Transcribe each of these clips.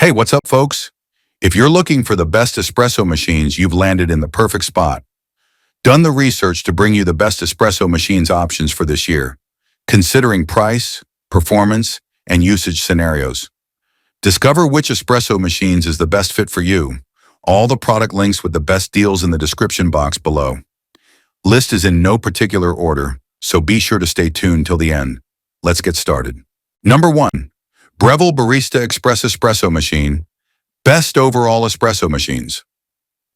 Hey, what's up, folks? If you're looking for the best espresso machines, you've landed in the perfect spot. Done the research to bring you the best espresso machines options for this year, considering price, performance, and usage scenarios. Discover which espresso machines is the best fit for you. All the product links with the best deals in the description box below. List is in no particular order, so be sure to stay tuned till the end. Let's get started. Number 1. Breville Barista Express Espresso Machine. Best overall espresso machines.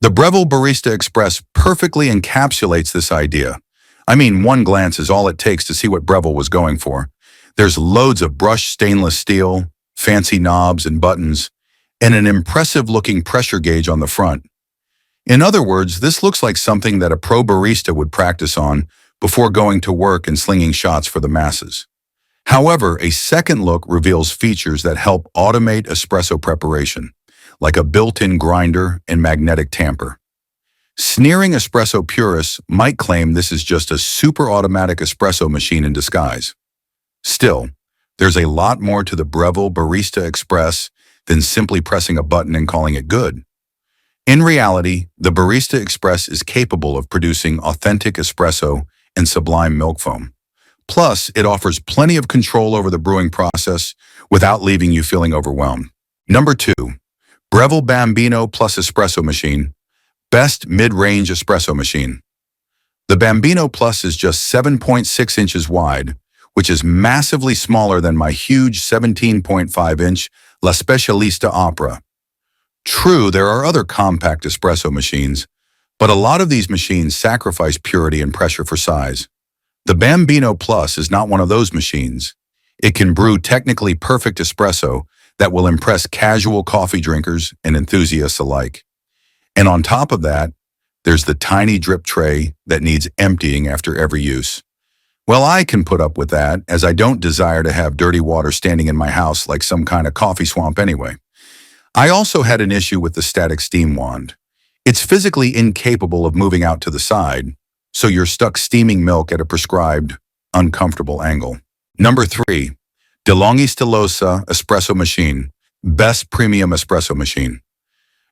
The Breville Barista Express perfectly encapsulates this idea. I mean, one glance is all it takes to see what Breville was going for. There's loads of brushed stainless steel, fancy knobs and buttons, and an impressive-looking pressure gauge on the front. In other words, this looks like something that a pro barista would practice on before going to work and slinging shots for the masses. However, a second look reveals features that help automate espresso preparation, like a built-in grinder and magnetic tamper. Sneering espresso purists might claim this is just a super automatic espresso machine in disguise. Still, there's a lot more to the Breville Barista Express than simply pressing a button and calling it good. In reality, the Barista Express is capable of producing authentic espresso and sublime milk foam. Plus, it offers plenty of control over the brewing process without leaving you feeling overwhelmed. Number 2. Breville Bambino Plus Espresso Machine. Best mid-range espresso machine. The Bambino Plus is just 7.6 inches wide, which is massively smaller than my huge 17.5-inch La Specialista Opera. True, there are other compact espresso machines, but a lot of these machines sacrifice purity and pressure for size. The Bambino Plus is not one of those machines. It can brew technically perfect espresso that will impress casual coffee drinkers and enthusiasts alike. And on top of that, there's the tiny drip tray that needs emptying after every use. Well, I can put up with that, as I don't desire to have dirty water standing in my house like some kind of coffee swamp anyway. I also had an issue with the static steam wand. It's physically incapable of moving out to the side, so you're stuck steaming milk at a prescribed, uncomfortable angle. Number 3. Longhi Stilosa Espresso Machine. Best premium espresso machine.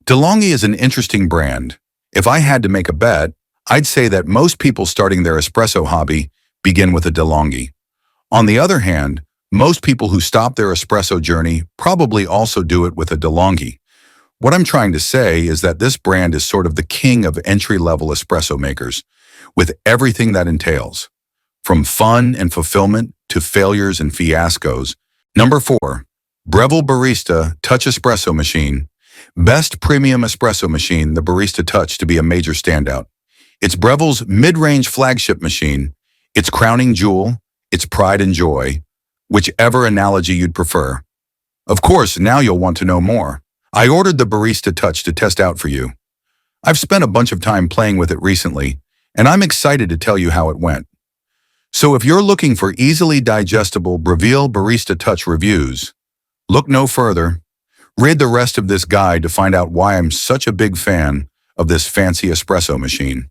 Longhi is an interesting brand. If I had to make a bet, I'd say that most people starting their espresso hobby begin with a Longhi. On the other hand, most people who stop their espresso journey probably also do it with a Longhi. What I'm trying to say is that this brand is sort of the king of entry-level espresso makers, with everything that entails, from fun and fulfillment to failures and fiascos. Number 4. Breville Barista Touch Espresso Machine. Best premium espresso machine, the Barista Touch, to be a major standout. It's Breville's mid-range flagship machine, its crowning jewel, its pride and joy, whichever analogy you'd prefer. Of course, now you'll want to know more. I ordered the Barista Touch to test out for you. I've spent a bunch of time playing with it recently, and I'm excited to tell you how it went. So if you're looking for easily digestible Breville Barista Touch reviews, look no further. Read the rest of this guide to find out why I'm such a big fan of this fancy espresso machine.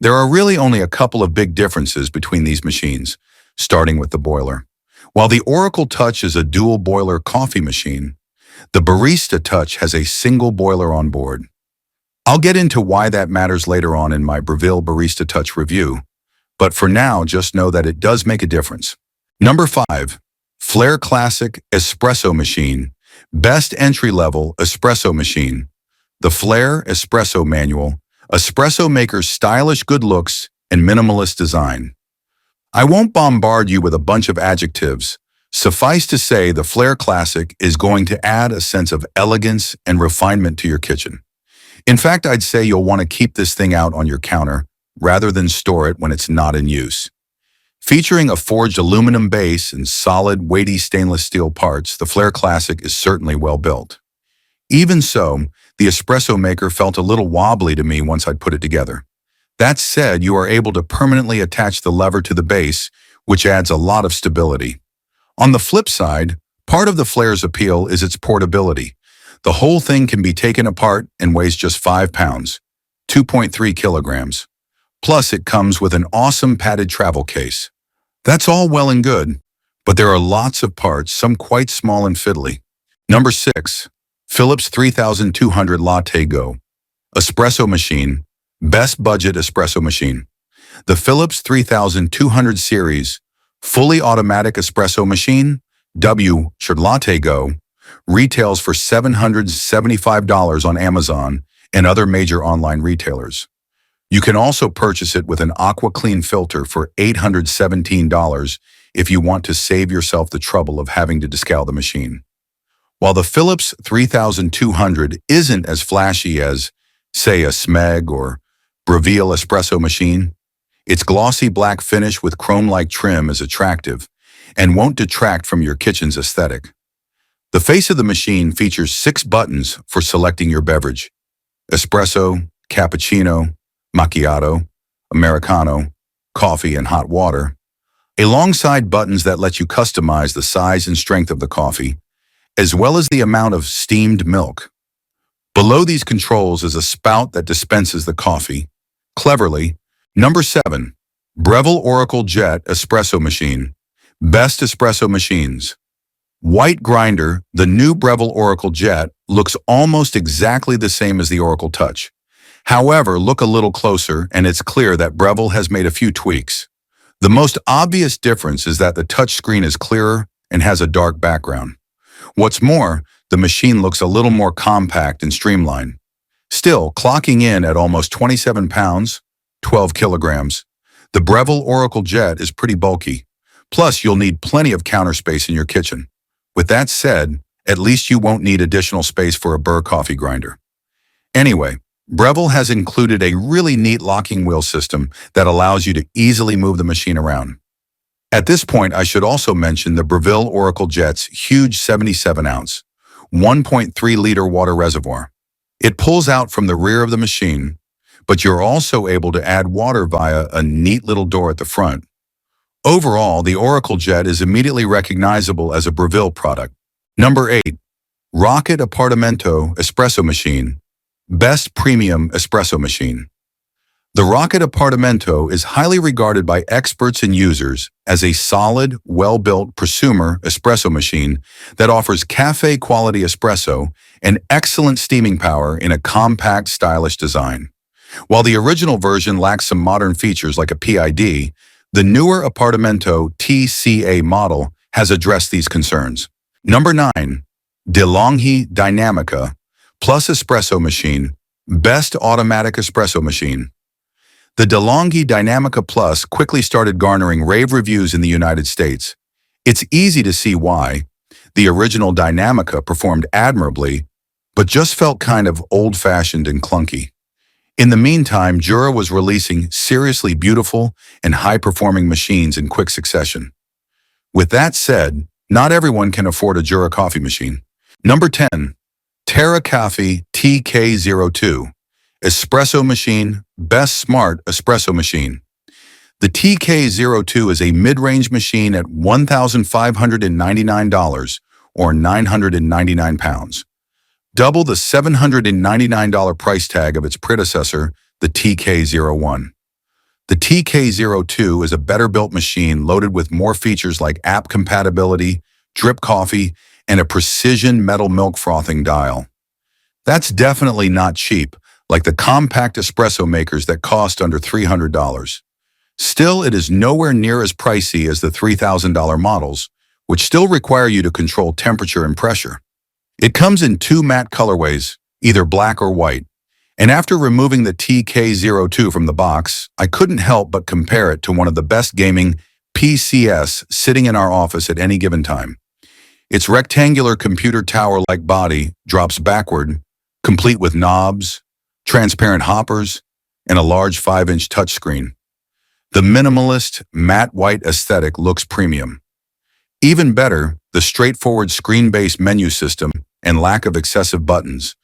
There are really only a couple of big differences between these machines, starting with the boiler. While the Oracle Touch is a dual boiler coffee machine, the Barista Touch has a single boiler on board. I'll get into why that matters later on in my Breville Barista Touch review, but for now, just know that it does make a difference. Number 5. Flair Classic Espresso Machine. Best entry-level espresso machine. The Flair Espresso Manual, espresso maker's stylish good looks and minimalist design. I won't bombard you with a bunch of adjectives. Suffice to say, the Flair Classic is going to add a sense of elegance and refinement to your kitchen. In fact, I'd say you'll want to keep this thing out on your counter rather than store it when it's not in use. Featuring a forged aluminum base and solid, weighty stainless steel parts, the Flair Classic is certainly well built. Even so, the espresso maker felt a little wobbly to me once I'd put it together. That said, you are able to permanently attach the lever to the base, which adds a lot of stability. On the flip side, part of the Flair's appeal is its portability. The whole thing can be taken apart and weighs just 5 pounds, 2.3 kilograms. Plus, it comes with an awesome padded travel case. That's all well and good, but there are lots of parts, some quite small and fiddly. Number 6. Philips 3200 LatteGo. Espresso machine. Best budget espresso machine. The Philips 3200 series, fully automatic espresso machine, LatteGo, retails for $775 on Amazon and other major online retailers. You can also purchase it with an aqua clean filter for $817 if you want to save yourself the trouble of having to descale the machine. While the Philips 3200 isn't as flashy as, say, a Smeg or Breville espresso machine, its glossy black finish with chrome-like trim is attractive and won't detract from your kitchen's aesthetic. The face of the machine features 6 buttons for selecting your beverage: espresso, cappuccino, macchiato, Americano, coffee, and hot water, alongside buttons that let you customize the size and strength of the coffee, as well as the amount of steamed milk. Below these controls is a spout that dispenses the coffee. Cleverly, number 7, Breville Oracle Jet Espresso Machine. Best espresso machines. White grinder, the new Breville Oracle Jet looks almost exactly the same as the Oracle Touch. However, look a little closer and it's clear that Breville has made a few tweaks. The most obvious difference is that the touchscreen is clearer and has a dark background. What's more, the machine looks a little more compact and streamlined. Still, clocking in at almost 27 pounds, 12 kilograms, the Breville Oracle Jet is pretty bulky. Plus, you'll need plenty of counter space in your kitchen. With that said, at least you won't need additional space for a Burr coffee grinder. Anyway, Breville has included a really neat locking wheel system that allows you to easily move the machine around. At this point, I should also mention the Breville Oracle Jet's huge 77-ounce, 1.3-liter water reservoir. It pulls out from the rear of the machine, but you're also able to add water via a neat little door at the front. Overall, the Oracle Jet is immediately recognizable as a Breville product. Number 8, Rocket Appartamento Espresso Machine. Best Premium Espresso Machine. The Rocket Appartamento is highly regarded by experts and users as a solid, well-built prosumer espresso machine that offers cafe-quality espresso and excellent steaming power in a compact, stylish design. While the original version lacks some modern features like a PID, the newer Appartamento TCA model has addressed these concerns. Number 9, Longhi Dinamica Plus Espresso Machine. Best Automatic Espresso Machine. The Longhi Dinamica Plus quickly started garnering rave reviews in the United States. It's easy to see why. The original Dinamica performed admirably, but just felt kind of old-fashioned and clunky. In the meantime, Jura was releasing seriously beautiful and high-performing machines in quick succession. With that said, not everyone can afford a Jura coffee machine. Number 10, Terra Kaffe TK02. Espresso Machine, Best Smart Espresso Machine. The TK02 is a mid-range machine at $1,599 or 999 pounds. Double the $799 price tag of its predecessor, the TK01. The TK02 is a better-built machine loaded with more features like app compatibility, drip coffee, and a precision metal milk frothing dial. That's definitely not cheap, like the compact espresso makers that cost under $300. Still, it is nowhere near as pricey as the $3,000 models, which still require you to control temperature and pressure. It comes in 2 matte colorways, either black or white, and after removing the TK02 from the box, I couldn't help but compare it to one of the best gaming PCs sitting in our office at any given time. Its rectangular computer tower-like body drops backward, complete with knobs, transparent hoppers, and a large 5-inch touchscreen. The minimalist, matte white aesthetic looks premium. Even better, the straightforward screen-based menu system and lack of excessive buttons